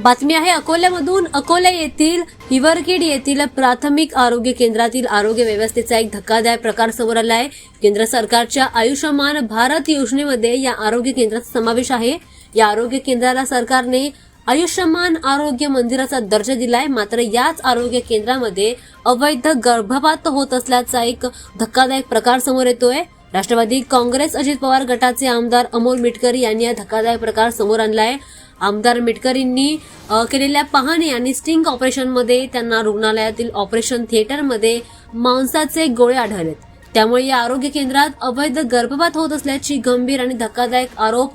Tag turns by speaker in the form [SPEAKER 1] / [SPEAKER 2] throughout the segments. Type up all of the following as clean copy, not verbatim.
[SPEAKER 1] बातमी आहे अकोल्यामधून। अकोला येथील हिवरखेड येथील प्राथमिक आरोग्य केंद्रातील आरोग्य व्यवस्थेचा एक धक्कादायक प्रकार समोर आला आहे। केंद्र सरकारच्या आयुष्यमान भारत योजनेमध्ये या आरोग्य केंद्राचा समावेश आहे। या आरोग्य केंद्राला सरकारने आयुष्यमान आरोग्य मंदिराचा दर्जा दिलाय। मात्र याच आरोग्य केंद्रामध्ये अवैध गर्भपात होत असल्याचा एक धक्कादायक प्रकार समोर येतोय। राष्ट्रवादी काँग्रेस अजित पवार गटाचे आमदार अमोल मिटकरी यांनी हा धक्कादायक प्रकार समोर आणलाय। आमदार मिटकरींनी केलेल्या पाहणी आणि स्टिंग ऑपरेशनमध्ये त्यांना रुग्णालयातील ऑपरेशन थिएटरमध्ये मांसाचे गोळे आढळलेत। त्यामुळे या आरोग्य केंद्रात अवैध गर्भपात होत असल्याची गंभीर आणि धक्कादायक आरोप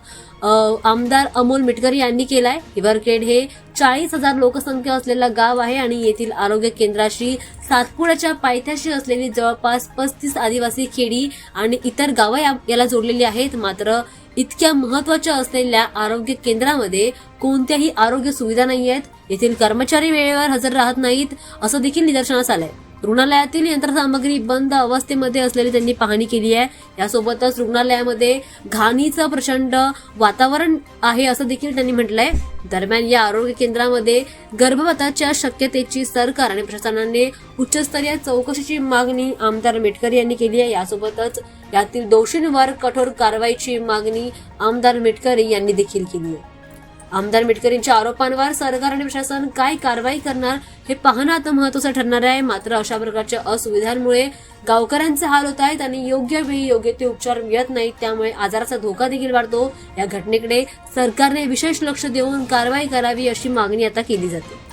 [SPEAKER 1] आमदार अमोल मिटकरी यांनी केलाय। हिवरखेड हे 40,000 लोकसंख्या असलेलं गाव आहे आणि येथील आरोग्य केंद्राशी सातपुड्याच्या पायथ्याशी असलेली जवळपास 35 आदिवासी खेडी आणि इतर गावं याला जोडलेली आहेत। मात्र इतक्या महत्वाच्या असलेल्या आरोग्य केंद्रामध्ये कोणत्याही आरोग्य सुविधा नाही आहेत। येथील कर्मचारी वेळेवर हजर राहत नाहीत असं देखील निदर्शनास आलंय। रुग्णालयातील यंत्रसामग्री बंद अवस्थेमध्ये असलेली त्यांनी पाहणी केली आहे। यासोबतच रुग्णालयामध्ये घाणीचं प्रचंड वातावरण आहे असं देखील त्यांनी म्हटलंय। दरम्यान या आरोग्य केंद्रामध्ये गर्भपाताच्या शक्यतेची सरकार आणि प्रशासनाने उच्चस्तरीय चौकशीची मागणी आमदार मिटकरी यांनी केली आहे। यासोबतच यातील दोषींवर कठोर कारवाईची मागणी आमदार मिटकरी यांनी देखील केली आहे। आमदार मिटकरींच्या आरोपांवर सरकार आणि प्रशासन काय कारवाई करणार हे पाहणं आता महत्त्वाचं ठरणार आहे। मात्र अशा प्रकारच्या असुविधांमुळे गावकऱ्यांचे हाल होत आहेत आणि योग्य वेळी योग्य ते उपचार मिळत नाहीत। त्यामुळे आजाराचा धोका देखील वाढतो। या घटनेकडे सरकारने विशेष लक्ष देऊन कारवाई करावी अशी मागणी आता केली जाते।